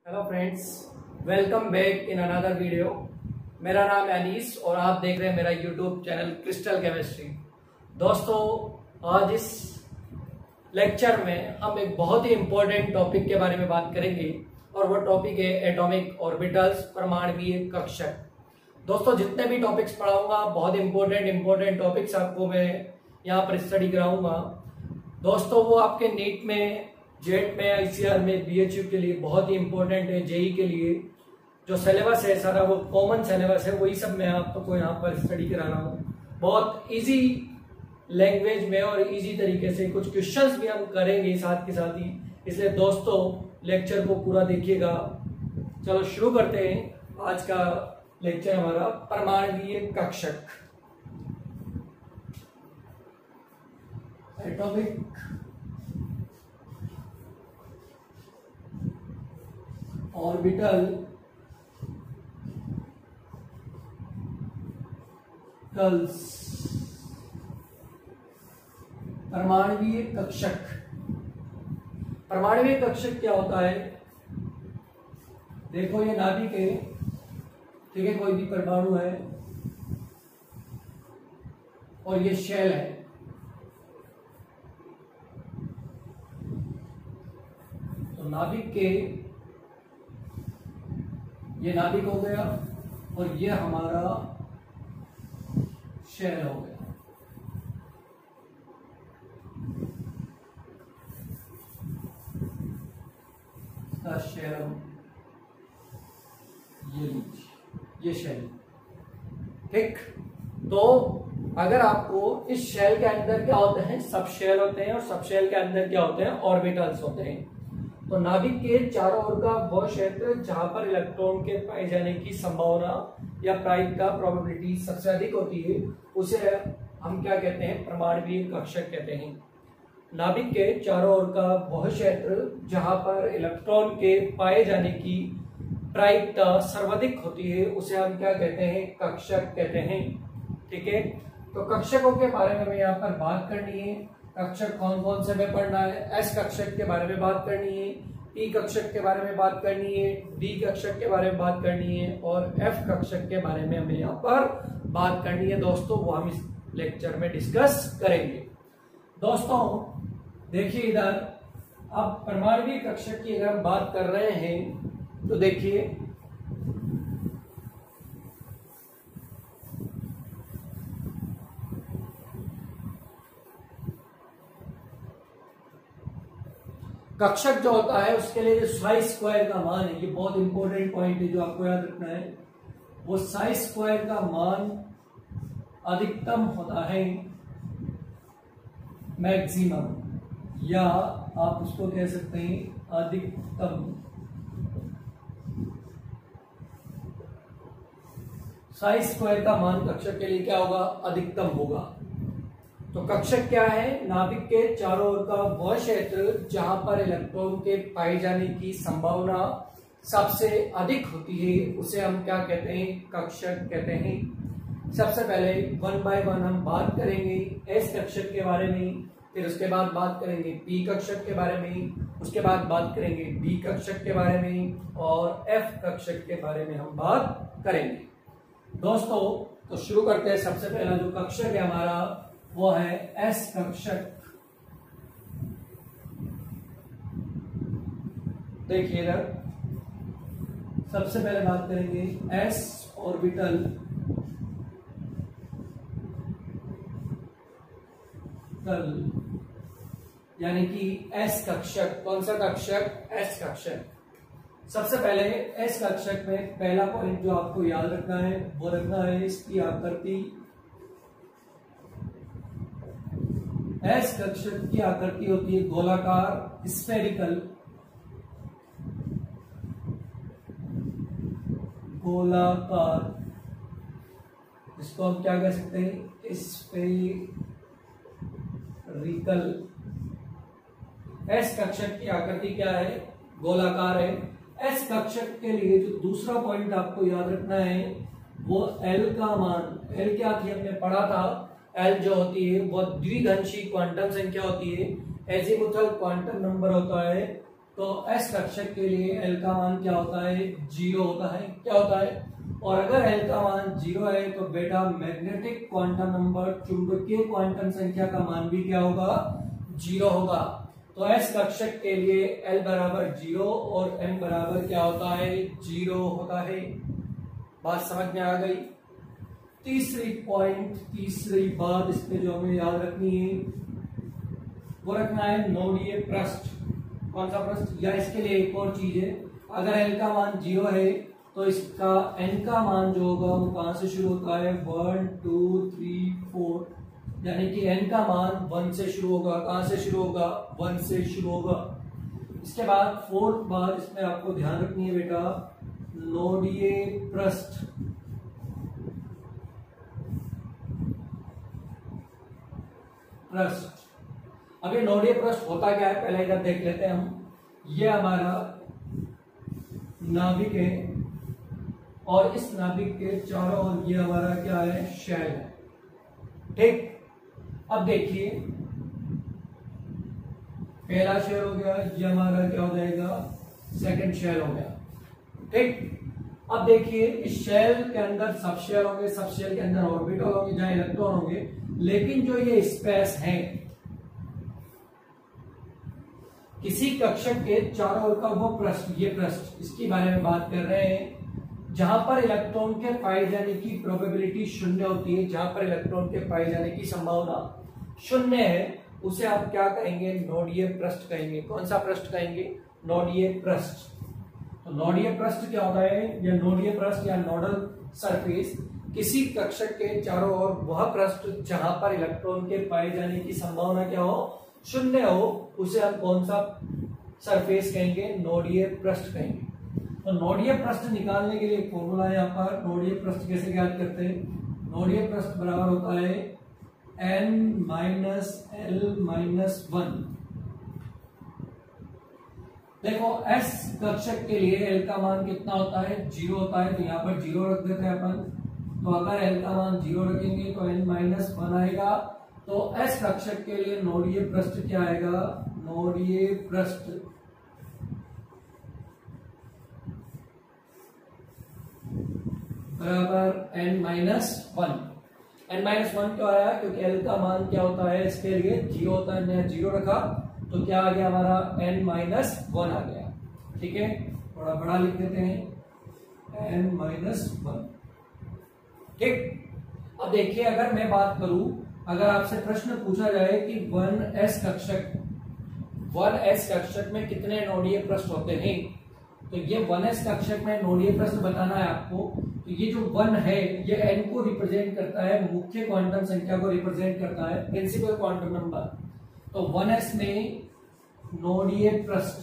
Hello friends, welcome back in another video. मेरा नाम है अनीस और आप देख रहे हैं मेरा यूट्यूब चैनल क्रिस्टल केमिस्ट्री। दोस्तों, आज इस लेक्चर में हम एक बहुत ही इम्पोर्टेंट टॉपिक के बारे में बात करेंगे और वो टॉपिक है एटॉमिक ऑर्बिटल्स, परमाणुवीय कक्षक। दोस्तों, जितने भी टॉपिक्स पढ़ाऊंगा बहुत इंपॉर्टेंट टॉपिक्स आपको मैं यहाँ पर स्टडी कराऊंगा। दोस्तों, वो आपके नीट में, जेट में, आईसीआर में, बीएचयू के लिए बहुत ही इंपॉर्टेंट है। जेई के लिए जो सिलेबस है सारा वो कॉमन सिलेबस है, वही सब मैं आपको यहाँ पर स्टडी करा रहा हूँ। बहुत इजी लैंग्वेज में और इजी तरीके से कुछ क्वेश्चंस भी हम करेंगे साथ के साथ ही, इसलिए दोस्तों लेक्चर को पूरा देखिएगा। चलो शुरू करते हैं आज का लेक्चर हमारा परमाणुवीय कक्षक, एटॉमिक ऑर्बिटल कल्स, परमाणुवीय कक्षक। परमाणुवीय कक्षक क्या होता है? देखो, ये नाभिक है, ठीक है, कोई भी परमाणु है और ये शेल है। तो नाभिक के, ये नाभिक हो गया और ये हमारा शेल हो गया। इसका शेल ये लीजिए, ये शेल, ठीक। तो अगर आपको इस शेल के अंदर क्या होते हैं, सब शेल होते हैं और सब शेल के अंदर क्या होते हैं, ऑर्बिटल्स होते हैं। तो नाभिक के चारों ओर का वह क्षेत्र जहां पर इलेक्ट्रॉन के पाए जाने की संभावना या प्रायिकता, प्रोबेबिलिटी सबसे अधिक होती है, उसे हम क्या कहते हैं, परमाणुवीय कक्षक कहते हैं। नाभिक के चारों ओर का वह क्षेत्र जहां पर इलेक्ट्रॉन के पाए जाने की प्रायिकता सर्वाधिक होती है, उसे हम क्या कहते हैं, कक्षक कहते हैं, ठीक है। तो कक्षकों के बारे में हमें यहाँ पर बात करनी है। कक्षक कौन कौन से में पढ़ना है? एस कक्षक के बारे में बात करनी है, पी कक्षक के बारे में बात करनी है, डी कक्षक के बारे में बात करनी है और एफ कक्षक के बारे में हमें यहाँ पर बात करनी है। दोस्तों, वो हम इस लेक्चर में डिस्कस करेंगे। दोस्तों देखिए इधर, अब परमाणुवीय कक्षक की अगर हम बात कर रहे हैं तो देखिए, कक्षक जो होता है उसके लिए जो साई स्क्वायर का मान है, ये बहुत इंपॉर्टेंट पॉइंट है जो आपको याद रखना है। वो साई स्क्वायर का मान अधिकतम होता है मैक्सिमम, या आप उसको कह सकते हैं अधिकतम। साई स्क्वायर का मान कक्षक के लिए क्या होगा, अधिकतम होगा। तो कक्षक क्या है? नाभिक के चारों ओर का वह क्षेत्र जहां पर इलेक्ट्रॉन के पाए जाने की संभावना सबसे अधिक होती है, उसे हम क्या कहते हैं, कक्षक कहते हैं। सबसे पहले 1 बाय 1 हम बात करेंगे एस कक्षक के बारे में, फिर उसके बाद बात करेंगे पी कक्षक के बारे में, उसके बाद बात करेंगे डी कक्षक के बारे में और एफ कक्षक के बारे में हम बात करेंगे। दोस्तों, तो शुरू करते हैं। सबसे पहला जो कक्षक है हमारा वो है एस कक्षक। देखिए इधर, सबसे पहले बात करेंगे एस ऑर्बिटल कल, यानी कि एस कक्षक। कौन सा कक्षक? एस कक्षक। सबसे पहले एस कक्षक में पहला पॉइंट जो आपको याद रखना है वो रखना है इसकी आकृति। एस कक्षक की आकृति होती है गोलाकार, स्फेरिकल, गोलाकार, इसको हम क्या कह सकते हैं, स्फेरिकल। एस कक्षक की आकृति क्या है? गोलाकार है। एस कक्षक के लिए जो दूसरा पॉइंट आपको याद रखना है वो एल का मान। एल क्या थी, हमने पढ़ा था, एल जो होती है वो द्विघंशी क्वांटम संख्या होती है। एजीमुथल क्वांटम नंबर होता है तो एस कक्षक के लिए एल का मान क्या होता है, 0 होता है। क्या होता है? और अगर एल का मान 0 है तो बेटा मैग्नेटिक क्वांटम नंबर, चुंबकीय क्वांटम संख्या का मान भी क्या होगा, 0 होगा। तो एस कक्षक के लिए एल बराबर 0 और एम बराबर क्या होता है, 0 होता है। बात समझ में आ गई। तीसरी बात इस पे जो हमें याद रखनी है वो रखना है नोडीय पृष्ठ। कौन सा पृष्ठ? या इसके लिए एक और चीज है, अगर एल का मान 0 है तो इसका एन का मान जो होगा वो कहां से शुरू होता है, 1 2 3 4, यानी कि एन का मान 1 से शुरू होगा। कहां से शुरू होगा, 1 से शुरू होगा। इसके बाद फोर्थ बात इसमें आपको ध्यान रखनी है बेटा, नोडीय पृष्ठ। अब ये नोडीय पृष्ठ होता क्या है पहले इधर देख लेते हैं हम। ये हमारा नाभिक है और इस नाभिक के चारों ओर ये हमारा क्या है, शेल है। ठीक, अब देखिए पहला शेल हो गया, ये हमारा क्या हो जाएगा, सेकंड शेल हो गया। ठीक, अब देखिए इस शेल के अंदर सब शेल होंगे, सब शेल के अंदर ऑर्बिटल होंगे जहां इलेक्ट्रॉन होंगे, लेकिन जो ये स्पेस है किसी कक्षक के चारों ओर का वो पृष्ठ, ये पृष्ठ, इसके बारे में बात कर रहे हैं जहां पर इलेक्ट्रॉन के पाए जाने की प्रोबेबिलिटी 0 होती है, जहां पर इलेक्ट्रॉन के पाए जाने की संभावना 0 है, उसे आप क्या कहेंगे, नोडीय पृष्ठ कहेंगे। कौन सा पृष्ठ कहेंगे, नोडीय पृष्ठ। तो नोडीय पृष्ठ क्या होता है, या नोडीय पृष्ठ या नोडल सरफेस किसी कक्षक के चारों ओर वह पृष्ठ जहां पर इलेक्ट्रॉन के पाए जाने की संभावना क्या हो, 0 हो, उसे हम कौन सा सरफेस कहेंगे, नोडीय पृष्ठ कहेंगे। तो नोडीय पृष्ठ निकालने के लिए एक फॉर्मूला है यहाँ पर। नोडीय पृष्ठ कैसे ज्ञात करते हैं, नोडीय पृष्ठ बराबर होता है n-l-1। देखो S कक्षक के लिए L का मान कितना होता है, 0 होता है, तो यहाँ पर 0 रख देते हैं अपन। तो अगर L का मान 0 रखेंगे तो n-1 आएगा। तो S कक्षक के लिए नोडीय पृष्ठ क्या आएगा, नोडीय पृष्ठ बराबर n-1। n-1 क्यों आया, क्योंकि L का मान क्या होता है इसके लिए 0 होता है, मैंने 0 रखा तो क्या आ गया हमारा n-1 आ गया। ठीक है, थोड़ा बड़ा लिख देते हैं n-1। ठीक, अब देखिए अगर मैं बात करूं, अगर आपसे प्रश्न पूछा जाए कि 1s कक्षक में कितने नोडीय पृष्ठ होते हैं, तो ये 1s कक्षक में नोडीय पृष्ठ बताना है आपको। तो ये जो 1 है ये n को रिप्रेजेंट करता है, मुख्य क्वांटम संख्या को रिप्रेजेंट करता है, प्रिंसिपल क्वांटम नंबर। तो 1s में नोडीय पृष्ठ,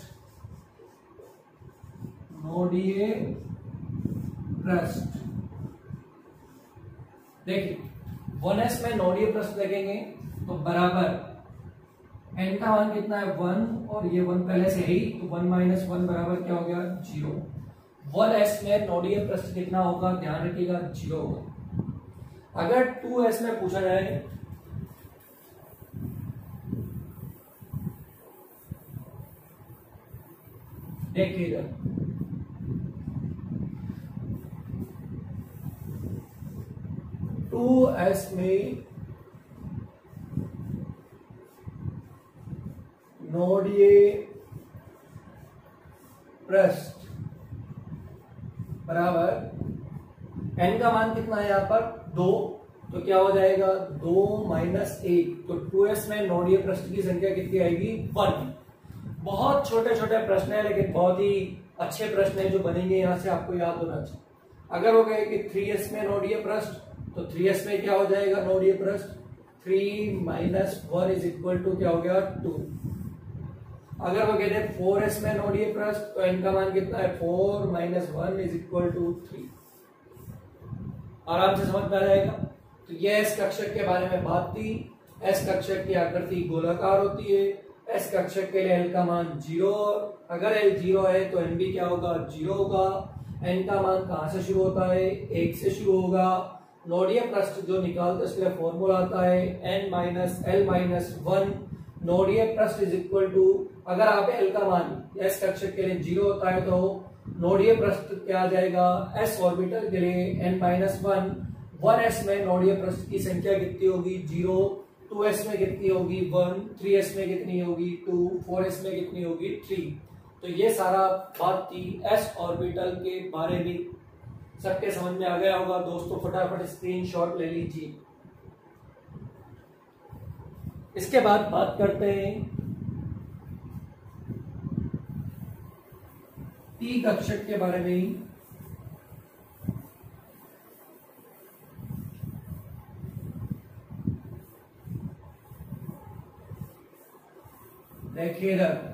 देखिए 1s में नोडीय पृष्ठ देखेंगे तो बराबर n का मान कितना है, 1, और ये 1 पहले से ही, तो 1-1 बराबर क्या हो गया, 0। 1s में नोडीय पृष्ठ कितना होगा, ध्यान रखिएगा 0 होगा। अगर 2s में पूछा जाए, देखिएगा 2s में नोडीय पृष्ठ बराबर n का मान कितना है यहाँ पर 2, तो क्या हो जाएगा 2-1। तो 2s में नोडीय पृष्ठ की संख्या कितनी आएगी, 1। बहुत छोटे छोटे प्रश्न है लेकिन बहुत ही अच्छे प्रश्न है जो बनेंगे, यहाँ से आपको याद होना चाहिए। अगर हो गए कि 3s में नोडीय पृष्ठ, तो 3s में क्या हो जाएगा नोडीय पृष्ठ, 3-1 इज इक्वल टू क्या हो गया, 2। अगर वो कहते हैं 4s में नोडीय पृष्ठ, तो n का मान कितना है, 4-1 इज इक्वल टू 3। आराम से समझ में आ जाएगा। तो ये S कक्षक के बारे में बात थी। S कक्षक की आकृति गोलाकार होती है। S कक्षक के लिए L का मान 0, अगर L 0 है तो N भी क्या होगा, 0 होगा। N का मान कहां से शुरू होता है, 1 से शुरू होगा। नोडीय पृष्ठ जो निकालते उसके लिए फॉर्मूला आता है n-l-1। नोडीय पृष्ठ इज इक्वल टू अगर आप एल का मान एस कक्षक के लिए 0 होता है तो नोडीय पृष्ठ क्या आ जाएगा, एस ऑर्बिटल के लिए n-1, 1s में नोडीय पृष्ठ की संख्या कितनी होगी 0, 2s में कितनी होगी 1, 3s में कितनी होगी 2, 4s में कितनी होगी 3। तो ये सारा बात थी एस ऑर्बिटल के बारे में। सबके समझ में आ गया होगा दोस्तों, फटाफट स्क्रीनशॉट ले लीजिए। इसके बाद बात करते हैं पी कक्षक के बारे में। देखिए इधर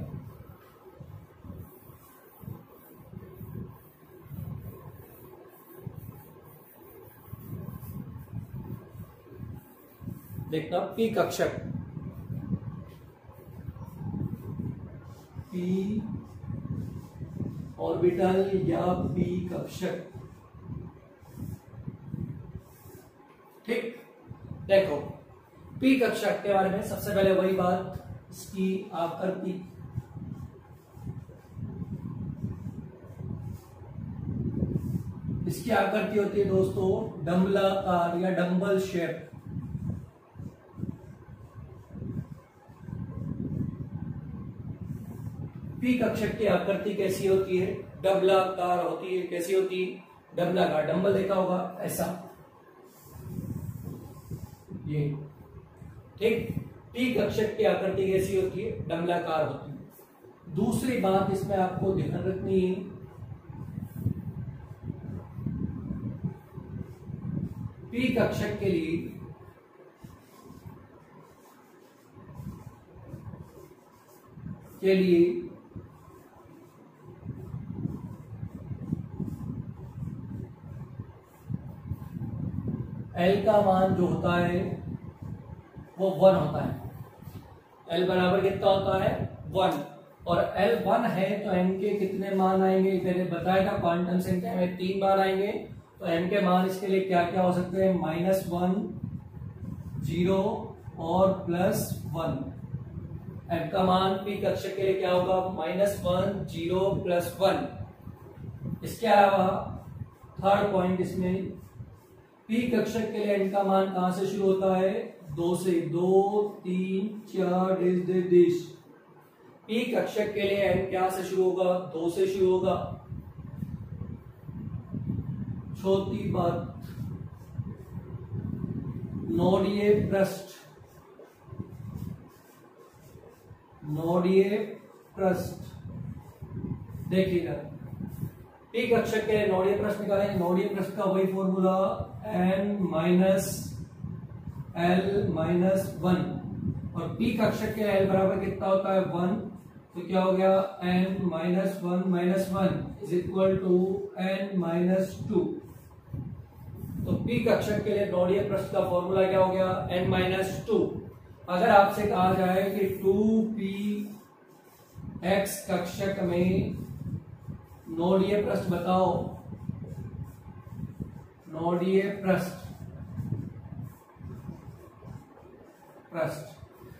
देखना पी कक्षक, पी ऑर्बिटल या पी कक्षक। ठीक, देखो पी कक्षक के बारे में सबसे पहले वही बात, इसकी आकृति। इसकी आकृति होती है दोस्तों डम्बलाकार या डम्बल शेप। पी कक्षक की आकृति कैसी होती है, डबलाकार होती है। कैसी होती है, डबलाकार। डंबल देखा होगा ऐसा, ये ठीक। पी कक्षक की आकृति कैसी होती है, डबलाकार होती है। दूसरी बात इसमें आपको ध्यान रखनी है, पी कक्षक के लिए एल का मान जो होता है वो 1 होता है। एल बराबर कितना होता है 1, और एल 1 है तो एम के कितने मान आएंगे, मैंने बताया था क्वांटम संख्या में 3 बार आएंगे। तो एम के मान इसके लिए क्या क्या हो सकते हैं, -1, 0 और +1। एम का मान पी कक्षक के लिए क्या होगा, -1, 0, +1। इसके अलावा थर्ड पॉइंट इसमें, पी कक्षक के लिए एन का मान कहां से शुरू होता है, 2 से। 2, 3, 4 देश। पी कक्षक के लिए एन क्या से शुरू होगा, 2 से शुरू होगा। चौथी बात, नोडीय पृष्ठ। नोडीय पृष्ठ देखिएगा, पी कक्षक के नोडीय पृष्ठ निकालेंगे। नोडीय पृष्ठ का वही फॉर्मूला n-l-1, और पी कक्षक के l बराबर कितना होता है 1, तो क्या हो गया n-1 is equal to n-2। तो पी कक्षक के लिए नोडीय पृष्ठ का फॉर्मूला क्या हो गया, n-2। अगर आपसे कहा जाए कि 2px कक्षक में नोडीय पृष्ठ बताओ, नोडीय पृष्ठ,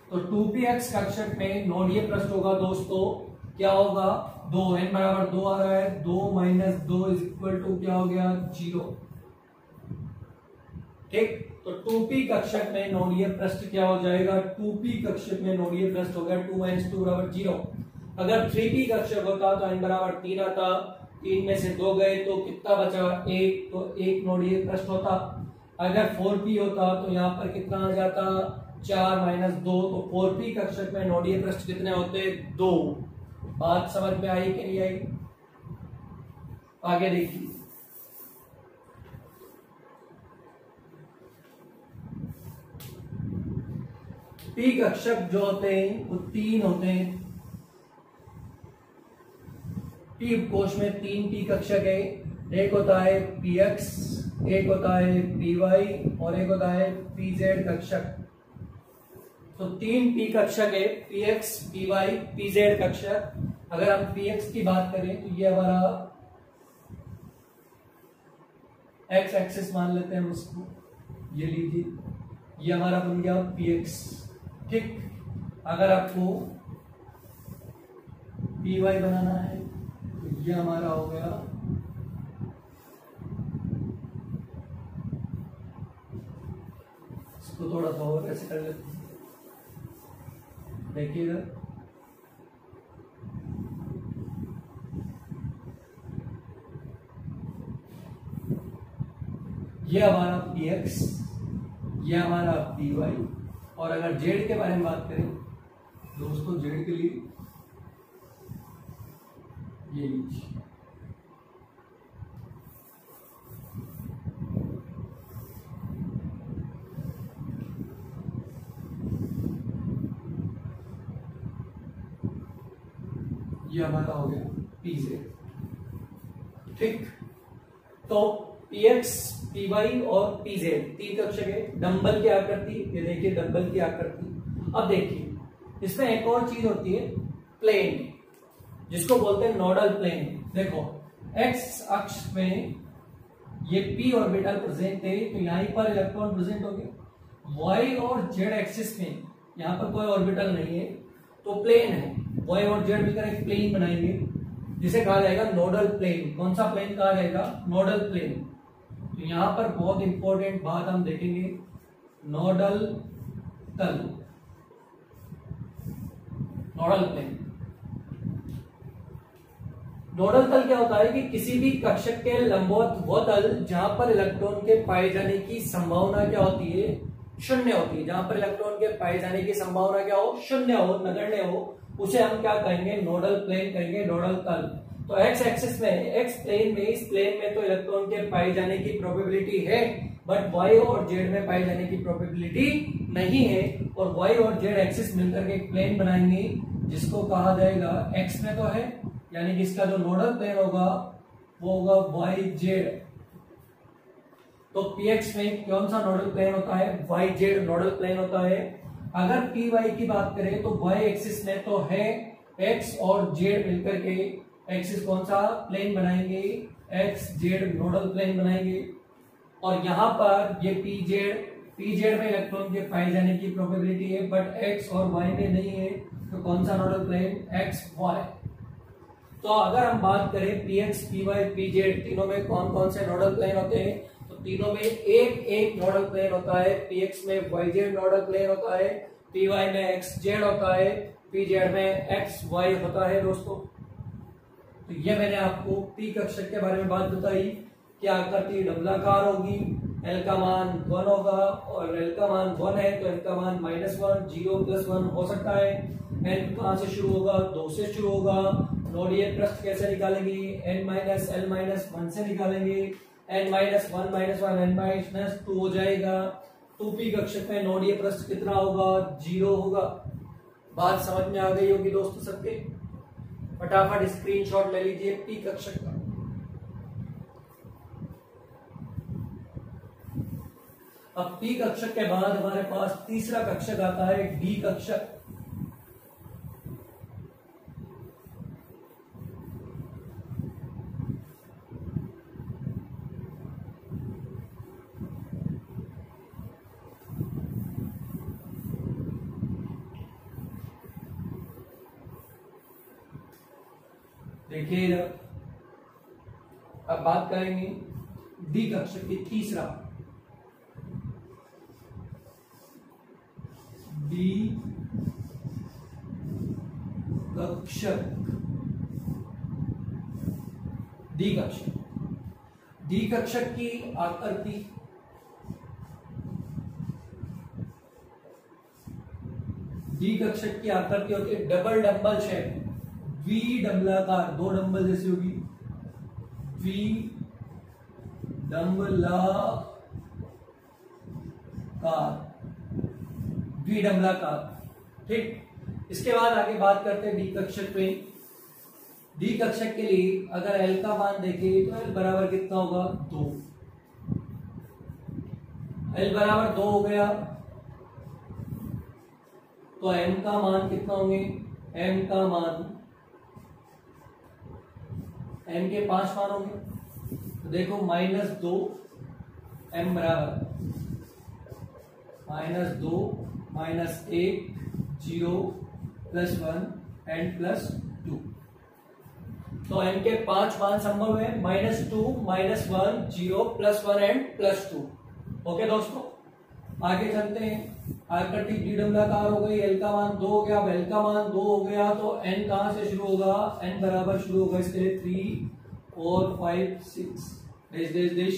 तो 2px कक्षक में नोडीय पृष्ठ होगा दोस्तों, क्या होगा 2, n बराबर 2 आ रहा है, 2 - 2 इज इक्वल टू क्या हो गया 0। ठीक, तो 2p कक्षक में नोडीय पृष्ठ क्या हो जाएगा, 2p कक्षक में नोडीय पृष्ठ हो गया 2 - 2 बराबर 0। अगर 3p कक्षक होता तो n बराबर 3 आता, 3 में से 2 गए तो कितना बचा 1, तो 1 नोडीय पृष्ठ होता। अगर 4p होता तो यहाँ पर कितना आ जाता 4 - 2, तो 4p कक्षक में नोडीय पृष्ठ कितने होते 2। बात समझ में आई कि नहीं आई, आगे देखिए। पी कक्षक जो होते हैं वो 3 होते हैं। पी कोश में 3 पी कक्षक है, एक होता है px, एक होता है py और एक होता है pz कक्षक। तो 3 पी कक्षक है, px, py, pz कक्षक। अगर हम px की बात करें तो ये हमारा x एक्सिस मान लेते हैं हम इसको, ये लीजिए, ये हमारा बन गया px। ठीक, अगर आपको पी वाई बनाना है तो ये हमारा हो गया इसको थोड़ा सा और ऐसे कर लेते हैं, देखिएगा ये हमारा पी एक्स, ये हमारा पी वाई। और अगर जेड के बारे में बात करें दोस्तों, जेड के लिए ये लीजिए ये हमारा हो गया पी जेड। ठीक, तो पी एक्स, पी वाई और पी जेड तीन कक्षक है। डंबल की आकृति, ये देखिए डंबल की आकृति। अब देखिए इसमें एक और चीज होती है प्लेन, जिसको बोलते हैं नोडल प्लेन। देखो एक्स अक्ष में ये पी ऑर्बिटल प्रेजेंट है तो यहीं पर इलेक्ट्रॉन प्रेजेंट होंगे। वाई और जेड एक्सिस में यहाँ पर कोई ऑर्बिटल नहीं है तो प्लेन है। वाई और जेड मिलकर एक प्लेन बनाएंगे जिसे कहा जाएगा नोडल प्लेन। कौन सा प्लेन कहा जाएगा? Nodal plane. तो यहां पर बहुत इंपॉर्टेंट बात हम देखेंगे, नोडल तल, नोडल प्लेन। नोडल तल क्या होता है कि किसी भी कक्षक के लंबवत वो तल जहां पर इलेक्ट्रॉन के पाए जाने की संभावना क्या होती है? शून्य होती है। जहां पर इलेक्ट्रॉन के पाए जाने की संभावना क्या हो? शून्य हो, नगण्य हो, उसे हम क्या कहेंगे? नोडल प्लेन कहेंगे, नोडल तल। तो एक्स एक्सिस में, एक्स प्लेन में, इस प्लेन में तो इलेक्ट्रॉन के पाए जाने की प्रोबेबिलिटी है, बट वाई और जेड में पाए जाने की प्रोबेबिलिटी नहीं है। और वाई और जेड एक्सिस मिलकर के एक प्लेन बनाएंगे जिसको कहा जाएगा, एक्स में तो है, यानी कि इसका जो नोडल प्लेन होगा वो होगा वाई जेड। तो पीएक्स में कौन सा नोडल प्लेन होता है? वाई जेड नोडल प्लेन होता है। अगर पी वाई की बात करें तो वाई एक्सिस में तो है एक्स और जेड मिलकर के एक्सिस कौन सा प्लेन बनाएंगे? एक्स जेड नोडल प्लेन बनाएंगे। और यहां पर ये पी जेड में इलेक्ट्रॉन के पाए जाने की प्रोबेबिलिटी है, बट एक्स और वाई में नहीं है, तो कौन सा नोडल प्लेन? X Y. तो अगर हम बात करें P X, P Y, P Z तीनों में कौन कौन से नोडल प्लेन होते हैं, तो तीनों में एक एक नोडल प्लेन होता है। पी एक्स में वाई जेड नोडल प्लेन होता है, पी वाई में एक्स जेड होता है, पी जेड में एक्स वाई होता है दोस्तों। तो ये मैंने आपको पी कक्षक के बारे में बात बताई कि आकृति डबलाकार होगी, एल का मान 1 होगा, और एल का मान 1 है तो एल का मान -1, 0 + 1 हो सकता है। एन कहां से शुरू होगा? 2 से शुरू होगा। नोडीय पृष्ठ कैसे निकालेंगे? n-l-1 से निकालेंगे। n-1 n-2 हो जाएगा। 2p कक्षक में नोडीय पृष्ठ कितना होगा? 0 होगा। बात समझ में आ गई होगी दोस्तों सबके? फटाफट स्क्रीनशॉट ले लीजिए पी कक्षक का। अब पी कक्षक के बाद हमारे पास तीसरा कक्षक आता है, डी कक्षक। देखिए अब बात करेंगे डी कक्षक की। तीसरा डी कक्षक, डी कक्षक, डी कक्षक की आकृति डी कक्षक की आकृति होती है डबल डंबल शेप, वी डंबलाकार, 2 डंबल जैसी होगी, वी डंबलाकार, वी डंबलाकार। ठीक, इसके बाद आगे बात करते हैं डी कक्षक पे। डी कक्षक के लिए अगर एल का मान देखें तो एल बराबर कितना होगा? 2। एल बराबर 2 हो गया तो एम का मान कितना होंगे? एम का मान, एम के 5 मान होंगे तो देखो -2 एम बराबर -2 -1 0 +1 एंड +2। तो n के 5 मान संभव है, -2, -1, 0, +1 एंड +2। ओके दोस्तों, आगे चलते हैं। आकृति द्विडंबाकार हो गई, l का मान 2 हो गया, l का मान 2 हो गया, तो n कहां से शुरू होगा, n बराबर शुरू होगा इसके लिए 3, 4, 5, 6 देश,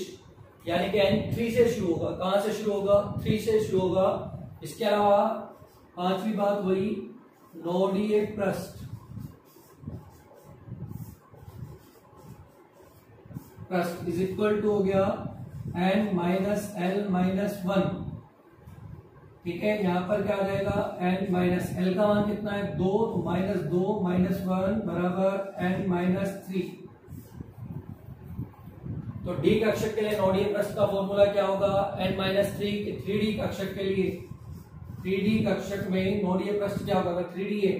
यानी कि n 3 से शुरू होगा। कहां से शुरू होगा, 3 से शुरू होगा। इसके अलावा पांचवी बात वही, नोडीय पृष्ठ इज इक्वल टू हो गया n माइनस l माइनस 1। ठीक है, यहां पर क्या आ जाएगा, n माइनस l का मान कितना है 2, तो -2 -1 बराबर n माइनस 3। तो डी कक्षक के लिए नोडीय पृष्ठ का फॉर्मूला क्या होगा, n माइनस 3। 3D कक्षक के लिए, 3D कक्षक में नोडीय पृष्ठ क्या होगा, 3D है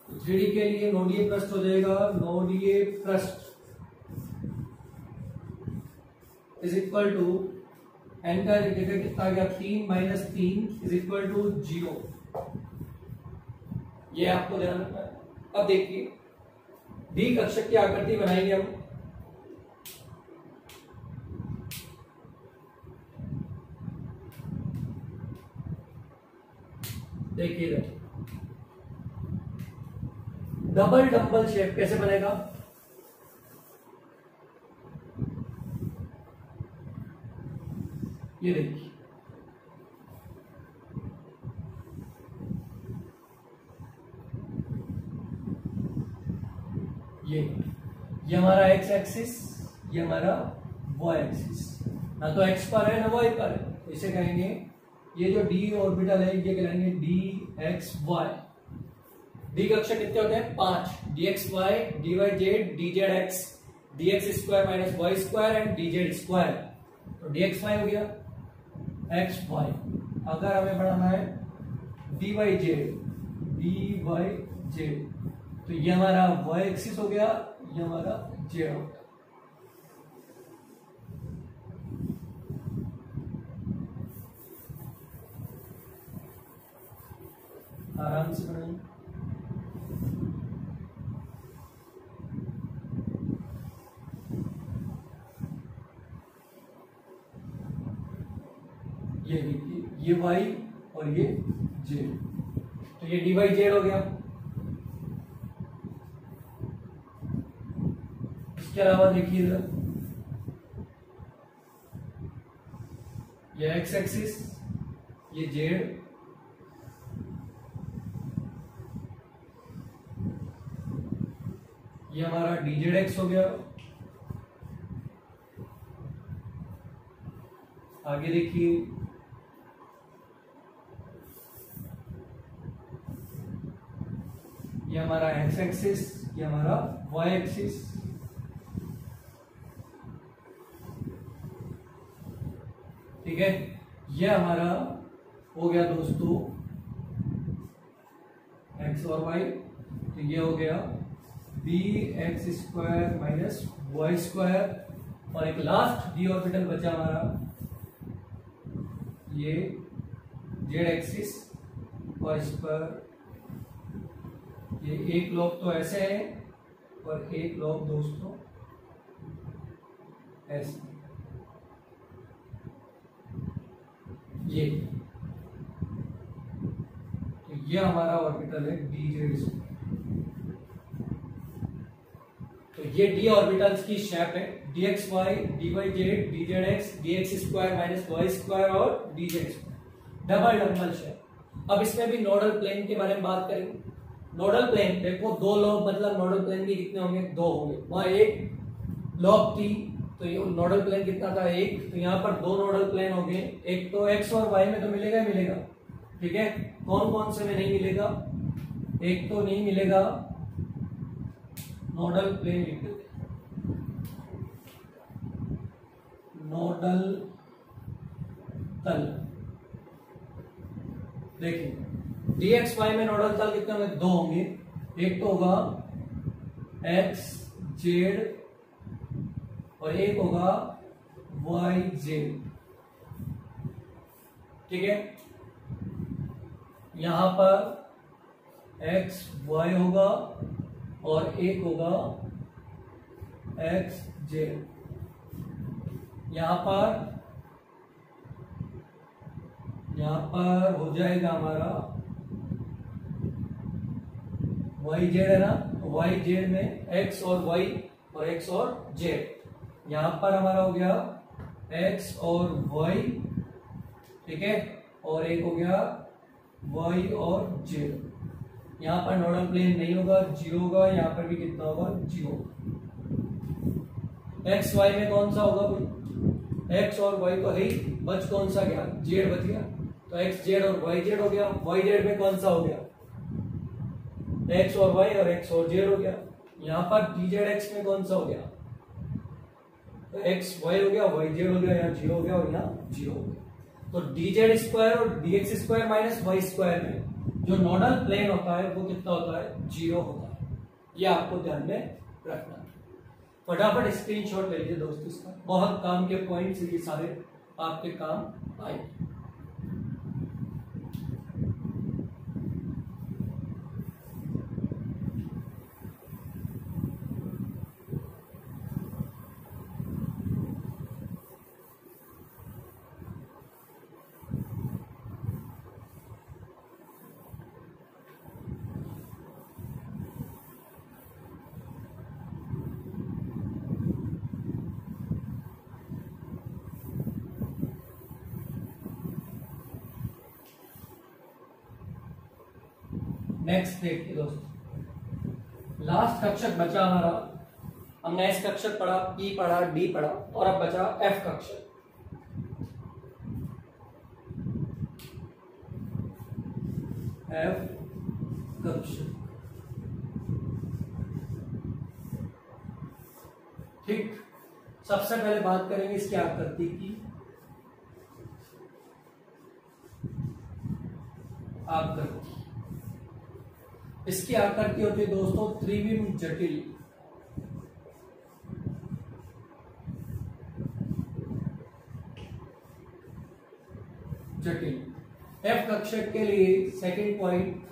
तो 3D के लिए नोडीय पृष्ठ हो जाएगा, नोडीय पृष्ठ इज इक्वल टू n का जगह कितना गया 3 माइनस 3 इज इक्वल टू 0। ये आपको ध्यान रखना है। अब देखिए डी कक्षक की आकृति बनाएंगे हम। देखिए डबल डंबल शेप कैसे बनेगा, ये देखिए ये हमारा एक्स एक्सिस, ये हमारा वाई एक्सिस, ना तो एक्स पर है ना वाई पर है, तो इसे कहेंगे ये जो डी ऑर्बिटल है ये कहलाएंगे डी एक्स वाई। डी कक्षक कितने होते हैं 5, D X Y, D Y Z, D Z X, D X square minus Y square and D Z square. तो डी एक्स वाई हो गया एक्स वाई। अगर हमें बढ़ाना है डी वाई जेड, तो ये हमारा वाई एक्सिस हो गया, ये हमारा जेड हो गया। आराम से बढ़ाइए। ये देखिए ये वाई और ये जेड, तो ये डी वाई जेड हो गया। इसके अलावा देखिए इधर ये एक्स एक्सिस, ये जेड, ये हमारा डी जेड एक्स हो गया। आगे देखिए ये हमारा एक्स एक्सिस, ये हमारा वाई एक्सिस। ठीक है, ये हमारा हो गया दोस्तों एक्स और वाई, तो ये हो गया B X square minus Y square. और एक लास्ट डी ऑर्बिटल बचा हमारा, ये जेड एक्सिस और इस पर ये एक लोब तो ऐसे है और एक लोब दोस्तों ऐसे, ये तो ये हमारा ऑर्बिटल है डी जेड। तो ये डी ऑर्बिटल्स की शेप है, D X Y, D Y Z, D Z X, D X square minus Y square और D Z square, double double shape. अब इसमें भी नोडल प्लेन के बारे में बात करेंगे। नोडल प्लेन देखो, दो लोब मतलब नोडल प्लेन भी कितने होंगे, दो होंगे। वहां एक लोब थी तो ये नोडल प्लेन कितना था, एक, तो यहाँ पर दो नोडल प्लेन हो गए। एक तो एक्स और वाई में तो मिलेगा ही मिलेगा, ठीक है। कौन कौन से में नहीं मिलेगा, एक तो नहीं मिलेगा नोडल प्लेन लिख देते, नोडल तल। देखिए डी एक्स वाई में नोडल तल कितने होंगे, दो होंगे। एक तो होगा एक्स जेड और एक होगा वाई जेड, ठीक है। यहां पर एक्स वाई होगा और एक होगा एक्स जेड। यहां पर हो जाएगा हमारा वाई जेड है ना, तो वाई जेड में एक्स और वाई और एक्स और जेड। यहां पर हमारा हो गया एक्स और वाई, ठीक है, और एक हो गया वाई और जेड। यहां पर नोडल प्लेन नहीं होगा, जीरो होगा। यहां पर भी कितना होगा, जीरो। एक्स वाई में कौन सा होगा भाई, एक्स और वाई तो है ही, बच कौन सा गया, जेड बच गया। तो एक्स जेड और वाई जेड हो गया। वाई जेड में कौन सा हो गया, एक्स और वाई और एक्स और जेड हो गया। यहां पर डी जेड एक्स में कौन सा हो गया, तो एक्स वाई हो गया, वाई जेड हो गया, यहाँ जीरो हो गया और यहाँ जीरो हो गया। तो डी जेड स्क्वायर और D X square minus Y square में जो नोडल प्लेन होता है वो कितना होता है, जीरो होता है। ये आपको ध्यान में रखना। फटाफट स्क्रीनशॉट ले लीजिए दोस्तों, इसका बहुत काम के पॉइंट्स ये सारे आपके काम आएंगे। नेक्स्ट देखिए दोस्तों, लास्ट कक्षक बचा हमारा। हमने एस कक्षक पढ़ा, पी पढ़ा, डी पढ़ा और अब बचा एफ कक्षक। एफ कक्षक, ठीक। सबसे पहले बात करेंगे इसकी आकृति की। आकृति, इसकी आकृति होती है दोस्तों त्रिविम जटिल। एफ कक्षक के लिए सेकंड पॉइंट,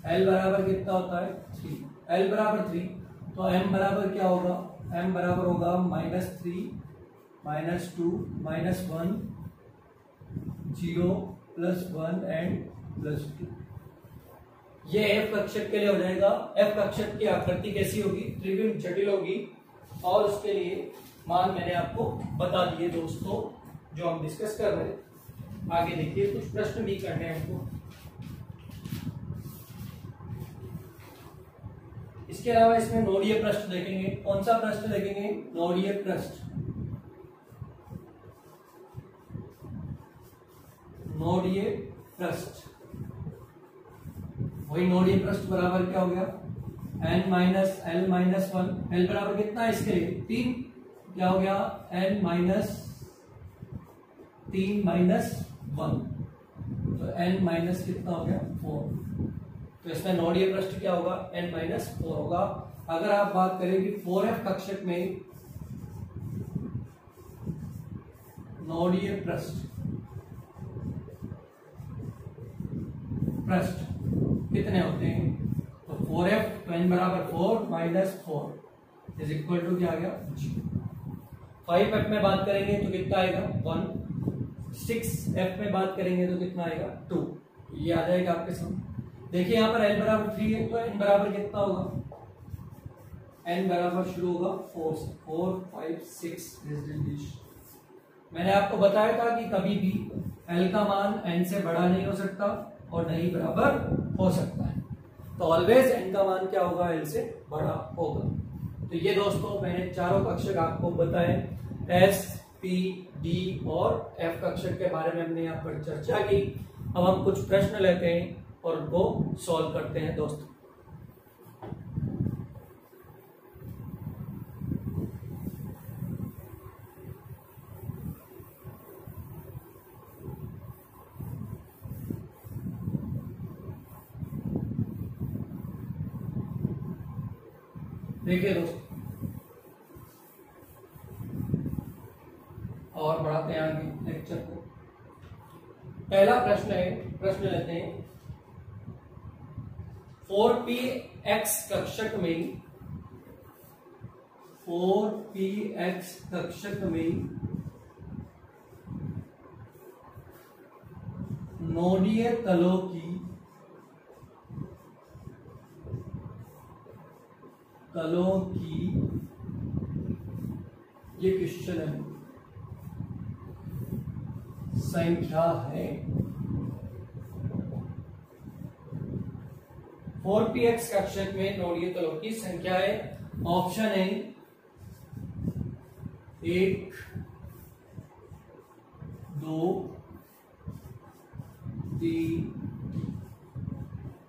एल बराबर कितना होता है, 3। एल बराबर 3, तो एम बराबर क्या होगा, एम बराबर होगा -3 -2 -1 0 +1 एंड +2। ये एफ कक्षक के लिए हो जाएगा। एफ कक्षक की आकृति कैसी होगी, त्रिविम जटिल होगी। और उसके लिए मान मैंने आपको बता दिए दोस्तों जो हम डिस्कस कर रहे हैं। आगे देखिए, कुछ प्रश्न भी करने हैं हमको। इसके अलावा इसमें नोडीय पृष्ठ देखेंगे। कौन सा पृष्ठ देखेंगे, नोडीय पृष्ठ। नोडीय पृष्ठ, वही नोडीय पृष्ठ बराबर क्या हो गया, n minus L minus 1। L बराबर कितना है इसके लिए, 3। क्या हो गया, n माइनस 3 माइनस 1, तो n माइनस कितना हो गया, 4। तो इसमें नोडीय पृष्ठ क्या होगा, n माइनस 4 होगा। अगर आप बात करें कि 4f कक्षक में नोडीय पृष्ठ कितने होते हैं, तो 4f, तो n बराबर 4 माइनस 4 इज इक्वल टू क्या आ गया, 0। 5f में बात करेंगे तो कितना आएगा, 1। 6f में बात करेंगे तो कितना आएगा, 2। ये आ जाएगा आपके सामने। देखिए यहाँ पर n बराबर 3 है, तो n बराबर कितना होगा, n बराबर शुरू होगा 4 से, 4 5 6। मैंने आपको बताया था कि कभी भी l का मान n से बड़ा नहीं हो सकता और नहीं बराबर हो सकता है। तो ऑलवेज n का मान क्या होगा, l से बड़ा होगा। तो ये दोस्तों मैंने चारों कक्षक आपको बताए, एस, पी, डी और एफ कक्षक के बारे में हमने यहाँ पर चर्चा की। अब हम कुछ प्रश्न लेते हैं और उनको सॉल्व करते हैं दोस्तों। देखिए दोस्तों, और बढ़ाते हैं आगे लेक्चर को। पहला प्रश्न है, प्रश्न लेते हैं, 4px कक्षक में 4px कक्षक में नोडीय तलों की ये क्वेश्चन है संख्या है 4px कक्षक में नोडीय तलों की संख्या है। ऑप्शन है 1 2 3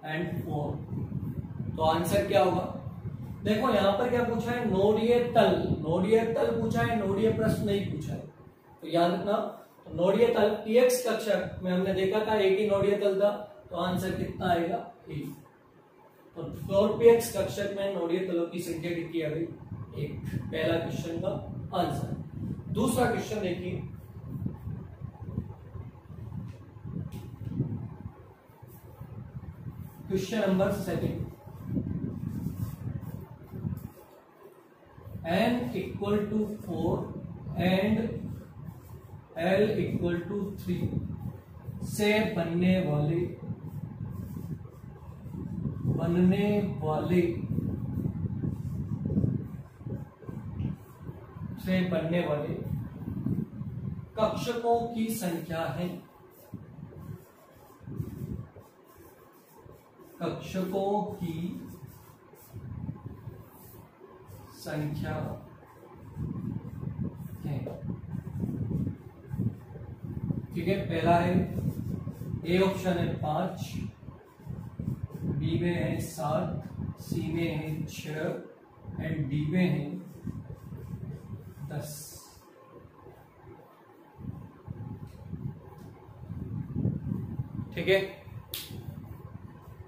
एंड 4। तो आंसर क्या होगा? देखो यहां पर क्या पूछा है, नोडीय तल। नोडीय तल पूछा है, नोडीय प्रश्न नहीं पूछा है, तो याद रखना। तो नोडीय तल px कक्षक में हमने देखा था एक ही नोडीय तल था, तो आंसर कितना आएगा? 1। तो 4px कक्षक में नोडीय तलों की संख्या कितनी आ गई? 1। पहला क्वेश्चन का आंसर। दूसरा क्वेश्चन देखिए, question number 2। n equal to 4 and l equal to 3 से बनने वाले कक्षकों की संख्या है। कक्षकों की संख्या है। ठीक है, पहला है ए ऑप्शन है 5, बी में है 7, सी में है 6 एंड डी में है 10। ठीक है,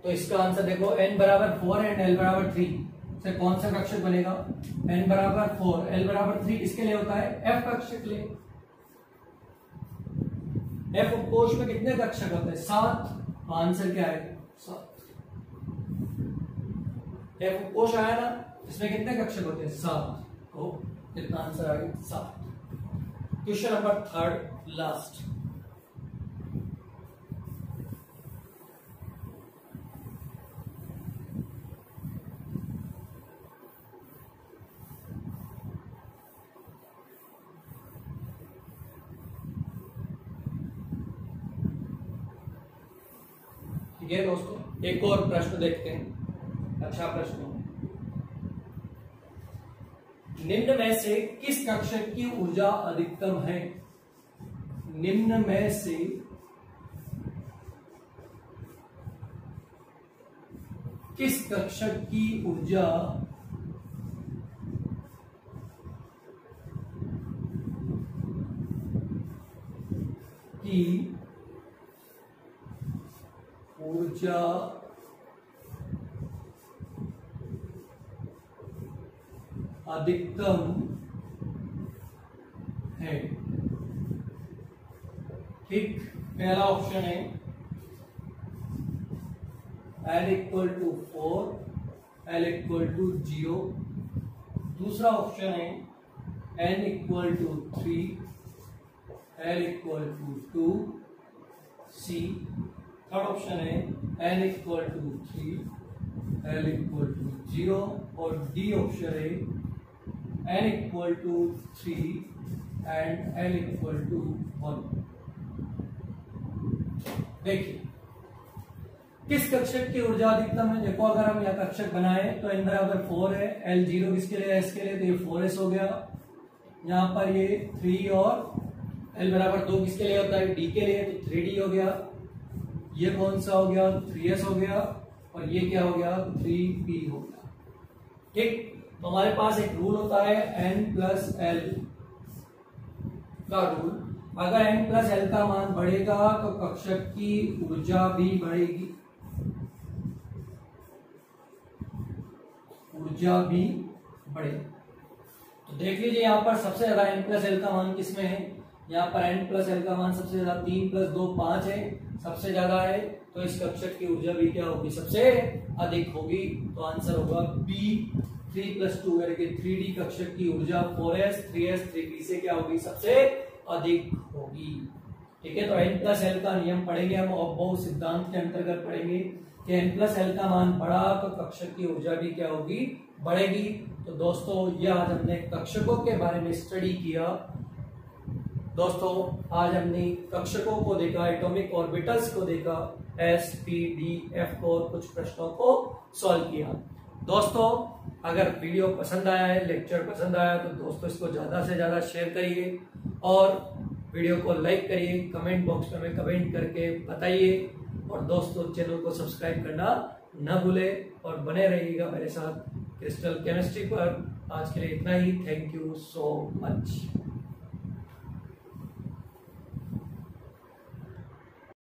तो इसका आंसर देखो, n बराबर 4 एंड l बराबर 3 से कौन सा कक्षक बनेगा? n बराबर 4 l बराबर 3 इसके लिए होता है f कक्षक ले। f उपकोष में कितने कक्षक होते हैं? 7। तो आंसर क्या है? 7। f उपकोष आया ना, इसमें कितने कक्षक होते हैं? 7। तो कितना आंसर आ गया? 7। Question number 3 last. ये दोस्तों एक और प्रश्न देखते हैं, अच्छा प्रश्न। निम्न में से किस कक्षक की ऊर्जा अधिकतम है? निम्न में से किस कक्षक की ऊर्जा अधिकतम है? ठीक, पहला ऑप्शन है l equal to 4, l equal to 0। दूसरा ऑप्शन है n equal to 3, l equal to 2, C. Third option है n equal to 3, l equal to 0 और डी ऑप्शन है n equal to 3 and l equal to 1। देखिए किस कक्षक की ऊर्जा अधिकतम है। देखो अगर हम यह कक्षक बनाए तो n बराबर 4 है, l 0 किसके लिए? इसके लिए, तो ये 4s हो गया। यहाँ पर ये 3 और l बराबर 2 किसके लिए होता है? d के लिए, तो 3d हो गया। ये कौन सा हो गया? 3s हो गया। और ये क्या हो गया? 3p हो गया। ठीक, तो हमारे पास एक रूल होता है n प्लस l का रूल। अगर n प्लस l का मान बढ़ेगा तो कक्षक की ऊर्जा भी बढ़ेगी, ऊर्जा भी बढ़ेगी। तो देख लीजिए यहाँ पर सबसे ज्यादा n प्लस l का मान किसमें है? यहाँ पर n प्लस l का मान सबसे ज्यादा 3 प्लस 2 5 है, सबसे ज्यादा है। तो इस कक्षक की ऊर्जा भी क्या होगी? सबसे अधिक होगी। तो आंसर होगा बी 3+2 करके 3D कक्षक की ऊर्जा 4s 3s 3p से क्या होगी, सबसे अधिक होगी। ठीक है, तो n+l का नियम पढ़ेंगे हम, अबोव सिद्धांत के अंतर्गत पढ़ेंगे कि n+l का मान बढ़ा तो कक्षक की ऊर्जा भी क्या होगी, बढ़ेगी। तो दोस्तों ये आज हमने कक्षकों के बारे में स्टडी किया। दोस्तों आज हमने कक्षकों को देखा, एटॉमिक ऑर्बिटल्स को देखा, s, p, d, f को और कुछ प्रश्नों को सॉल्व किया। दोस्तों अगर वीडियो पसंद आया है, लेक्चर पसंद आया तो दोस्तों इसको ज्यादा से ज्यादा शेयर करिए और वीडियो को लाइक करिए, कमेंट बॉक्स में हमें कमेंट करके बताइए और दोस्तों चैनल को सब्सक्राइब करना ना भूलें और बने रहिएगा मेरे साथ क्रिस्टल केमिस्ट्री पर। आज के लिए इतना ही। Thank you so much.